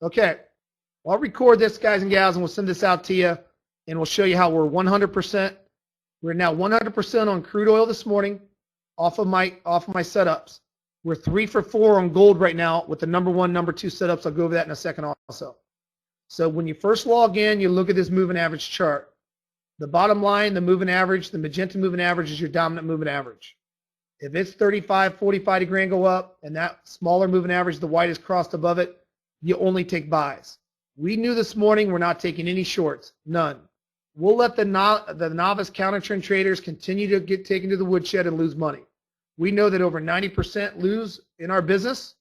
Okay. Well, I'll record this, guys and gals, and we'll send this out to you, and we'll show you how we're 100%. We're now 100% on crude oil this morning off of my setups. We're 3 for 4 on gold right now with the number 1, number 2 setups. I'll go over that in a second also. So when you first log in, you look at this moving average chart. The bottom line, the moving average, the magenta moving average is your dominant moving average. If it's 35, 45 degree and go up, and that smaller moving average, the white is crossed above it, you only take buys. We knew this morning we're not taking any shorts, none. We'll let the novice counter trend traders continue to get taken to the woodshed and lose money. We know that over 90% lose in our business,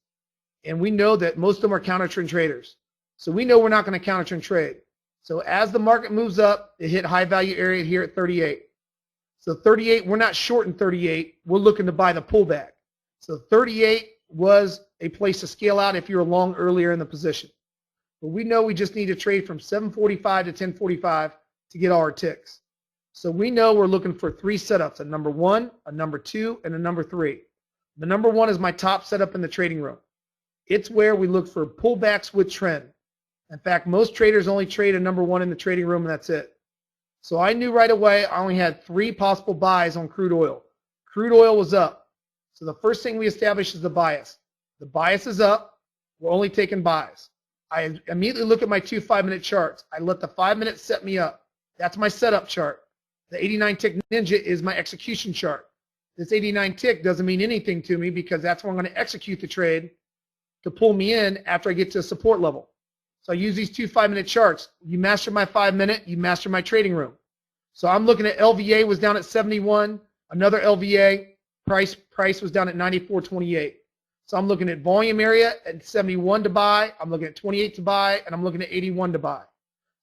and we know that most of them are counter trend traders. So we know we're not going to counter trend trade. So as the market moves up, it hit high value area here at 38. So 38, we're not short in 38. We're looking to buy the pullback. So 38 was a place to scale out if you were long earlier in the position. But we know we just need to trade from 745 to 1045 to get all our ticks. So we know we're looking for 3 setups, a number 1, a number 2, and a number 3. The number 1 is my top setup in the trading room. It's where we look for pullbacks with trend. In fact, most traders only trade a number 1 in the trading room, and that's it. So I knew right away I only had 3 possible buys on crude oil. Crude oil was up. So the first thing we established is the bias. The bias is up. We're only taking buys. I immediately look at my 2 5-minute charts. I let the 5 minutes set me up. That's my setup chart. The 89 tick ninja is my execution chart. This 89 tick doesn't mean anything to me because that's where I'm going to execute the trade to pull me in after I get to a support level. So I use these 2 5-minute charts. You master my 5-minute, you master my trading room. So I'm looking at LVA was down at 71. Another LVA price was down at 94.28. So I'm looking at volume area at 71 to buy. I'm looking at 28 to buy, and I'm looking at 81 to buy.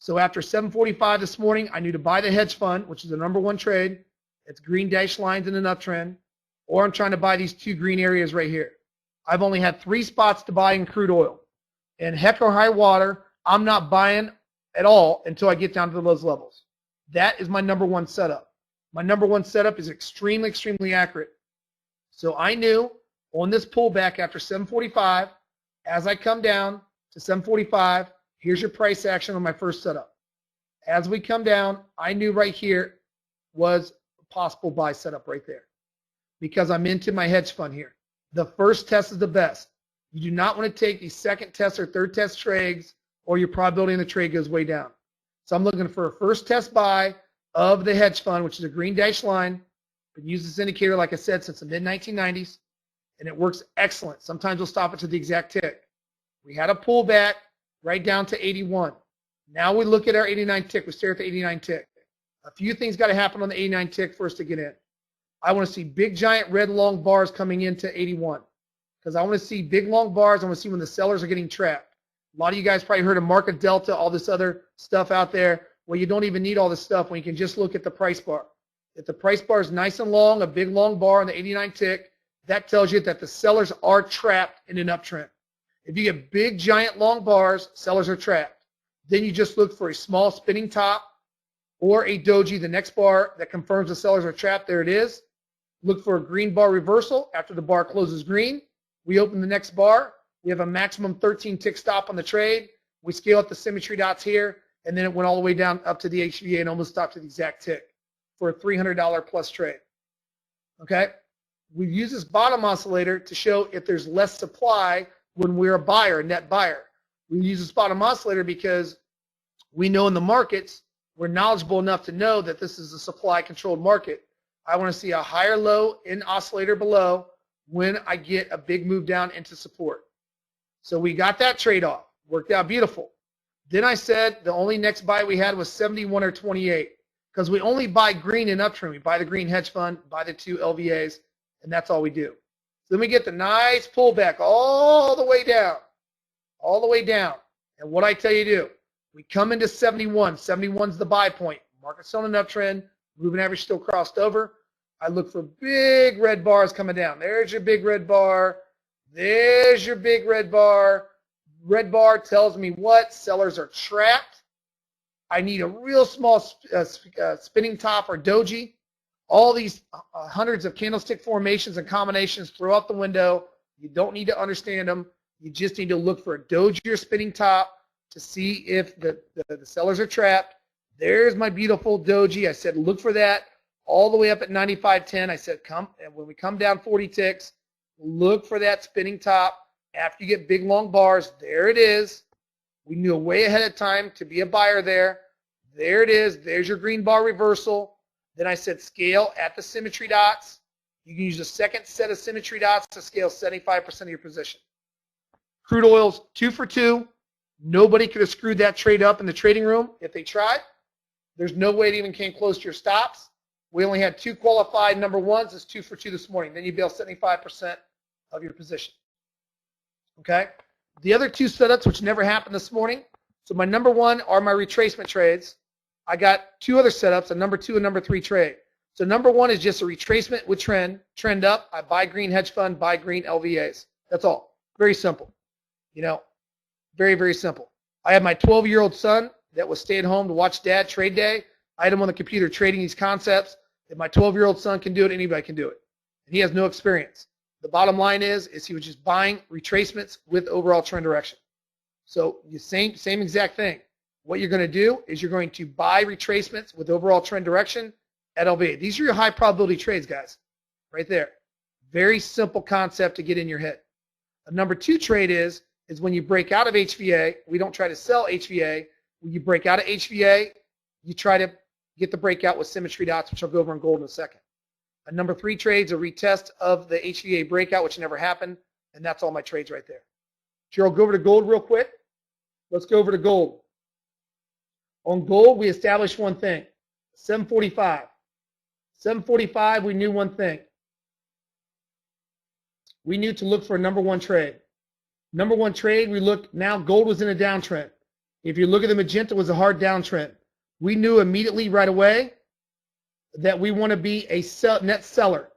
So after 7:45 this morning, I knew to buy the hedge fund, which is the number 1 trade. It's green dashed lines in an uptrend, or I'm trying to buy these 2 green areas right here. I've only had 3 spots to buy in crude oil. And heck or high water, I'm not buying at all until I get down to those levels. That is my number 1 setup. My number 1 setup is extremely, extremely accurate. So I knew on this pullback after 7:45, as I come down to 7:45, here's your price action on my first setup. As we come down, I knew right here was a possible buy setup right there because I'm into my hedge fund here. The first test is the best. You do not want to take these second test or third test trades or your probability in the trade goes way down. So I'm looking for a first test buy of the hedge fund, which is a green dashed line. Been using this indicator, like I said, since the mid-1990s, and it works excellent. Sometimes we'll stop it to the exact tick. We had a pullback right down to 81. Now we look at our 89 tick. We stare at the 89 tick. A few things got to happen on the 89 tick for us to get in. I want to see big, giant, red, long bars coming into 81 because I want to see big, long bars. I want to see when the sellers are getting trapped. A lot of you guys probably heard of market delta, all this other stuff out there. Well, you don't even need all this stuff when you can just look at the price bar. If the price bar is nice and long, a big, long bar on the 89 tick, that tells you that the sellers are trapped in an uptrend. If you get big, giant, long bars, sellers are trapped. Then you just look for a small spinning top or a doji, the next bar that confirms the sellers are trapped. There it is. Look for a green bar reversal. After the bar closes green, we open the next bar. We have a maximum 13 tick stop on the trade. We scale up the symmetry dots here, and then it went all the way down up to the HVA and almost stopped to the exact tick for a $300 plus trade. Okay? We use this bottom oscillator to show if there's less supply when we're a buyer, a net buyer. We use this bottom oscillator because we know in the markets, we're knowledgeable enough to know that this is a supply-controlled market. I want to see a higher low in oscillator below when I get a big move down into support. So we got that trade-off. Worked out beautiful. Then I said the only next buy we had was 71 or 28 because we only buy green in uptrend. We buy the green hedge fund, buy the 2 LVAs, and that's all we do. So then we get the nice pullback all the way down, all the way down. And what I tell you to do, we come into 71. 71's the buy point. Market's on an uptrend. Moving average still crossed over. I look for big red bars coming down. There's your big red bar. There's your big red bar. Red bar tells me what? Sellers are trapped. I need a real small spinning top or doji. All these hundreds of candlestick formations and combinations throw out the window. You don't need to understand them. You just need to look for a doji or spinning top to see if the sellers are trapped. There's my beautiful doji. I said look for that all the way up at 95.10. I said and when we come down 40 ticks, look for that spinning top. After you get big long bars, there it is. We knew way ahead of time to be a buyer there. There it is. There's your green bar reversal. Then I said scale at the symmetry dots. You can use a second set of symmetry dots to scale 75% of your position. Crude oil's 2 for 2. Nobody could have screwed that trade up in the trading room if they tried. There's no way it even came close to your stops. We only had 2 qualified number ones. It's 2 for 2 this morning. Then you bail 75% of your position. Okay? The other 2 setups, which never happened this morning. So my number 1 are my retracement trades. I got 2 other setups, a number 2 and number 3 trade. So number 1 is just a retracement with trend up. I buy green hedge fund, buy green LVAs. That's all. Very simple. Very, very simple. I had my 12-year-old son that was staying home to watch dad trade day. I had him on the computer trading these concepts. If my 12-year-old son can do it, anybody can do it. And he has no experience. The bottom line is he was just buying retracements with overall trend direction. So the same exact thing. What you're going to do is you're going to buy retracements with overall trend direction at LVA. These are your high probability trades, guys. Right there. Very simple concept to get in your head. A number 2 trade is when you break out of HVA. We don't try to sell HVA. When you break out of HVA, you try to get the breakout with symmetry dots, which I'll go over in gold in a second. A number 3 trade is a retest of the HVA breakout, which never happened, and that's all my trades right there. Gerald, go over to gold real quick. Let's go over to gold. On gold, we established one thing, 745. 745, we knew one thing. We knew to look for a number 1 trade. Number 1 trade, we looked, now gold was in a downtrend. If you look at the magenta, it was a hard downtrend. We knew immediately right away that we want to be a net seller.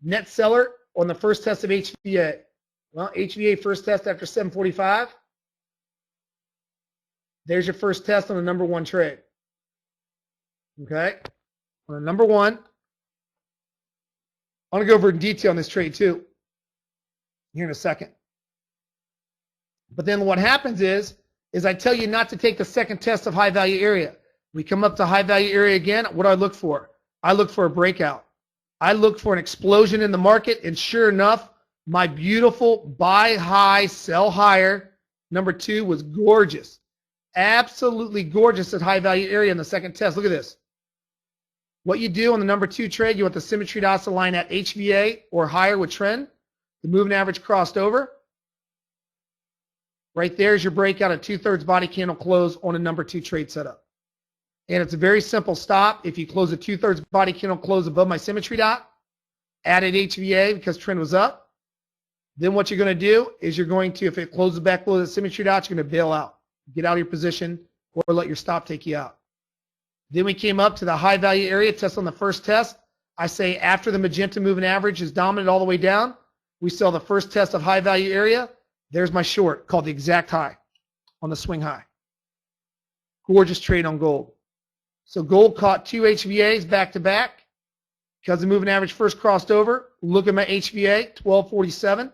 Net seller on the first test of HVA. Well, HVA first test after 745. There's your first test on the number 1 trade. Okay? On the number 1, I'm going to go over in detail on this trade too here in a second. But then what happens is I tell you not to take the second test of high value area. We come up to high value area again. What do I look for? I look for a breakout. I look for an explosion in the market, and sure enough, my beautiful buy high, sell higher number 2 was gorgeous. Absolutely gorgeous at high value area in the second test. Look at this. What you do on the number 2 trade, you want the symmetry dots to line at HVA or higher with trend. The moving average crossed over. Right there is your breakout at 2/3 body candle close on a number 2 trade setup. And it's a very simple stop. If you close a 2/3 body candle close above my symmetry dot, added HVA because trend was up, then what you're going to do is you're going to, if it closes back below the symmetry dot, you're going to bail out. Get out of your position or let your stop take you out. Then we came up to the high value area test on the first test. I say after the magenta moving average is dominant all the way down, we saw the first test of high value area. There's my short called the exact high on the swing high. Gorgeous trade on gold. So gold caught 2 HVAs back to back because the moving average first crossed over. Look at my HVA, 1247.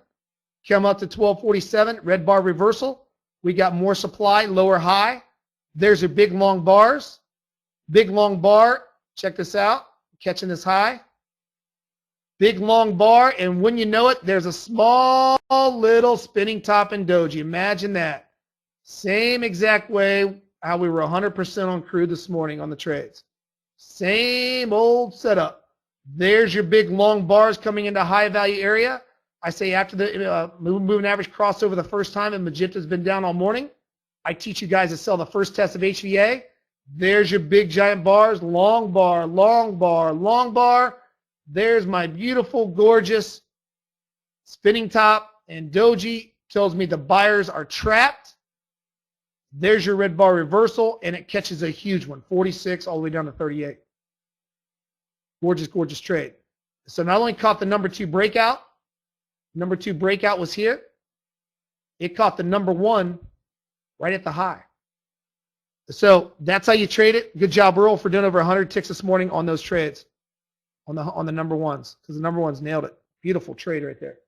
Come up to 1247, red bar reversal. We got more supply, lower high. There's your big long bars. Big long bar. Check this out. Catching this high. Big long bar, and when you know it, there's a small little spinning top in doji. Imagine that. Same exact way how we were 100% on crude this morning on the trades. Same old setup. There's your big long bars coming into high value area. I say after the moving average crossed over the first time and magenta's been down all morning, I teach you guys to sell the first test of HVA. There's your big giant bars, long bar, long bar, long bar. There's my beautiful, gorgeous spinning top, and doji tells me the buyers are trapped. There's your red bar reversal, and it catches a huge one, 46 all the way down to 38. Gorgeous, gorgeous trade. So not only caught the number 2 breakout, number 2 breakout was here, it caught the number 1 right at the high. So that's how you trade it. Good job, Earl, for doing over 100 ticks this morning on those trades. On the number 1s, because the number 1s nailed it. Beautiful trade right there.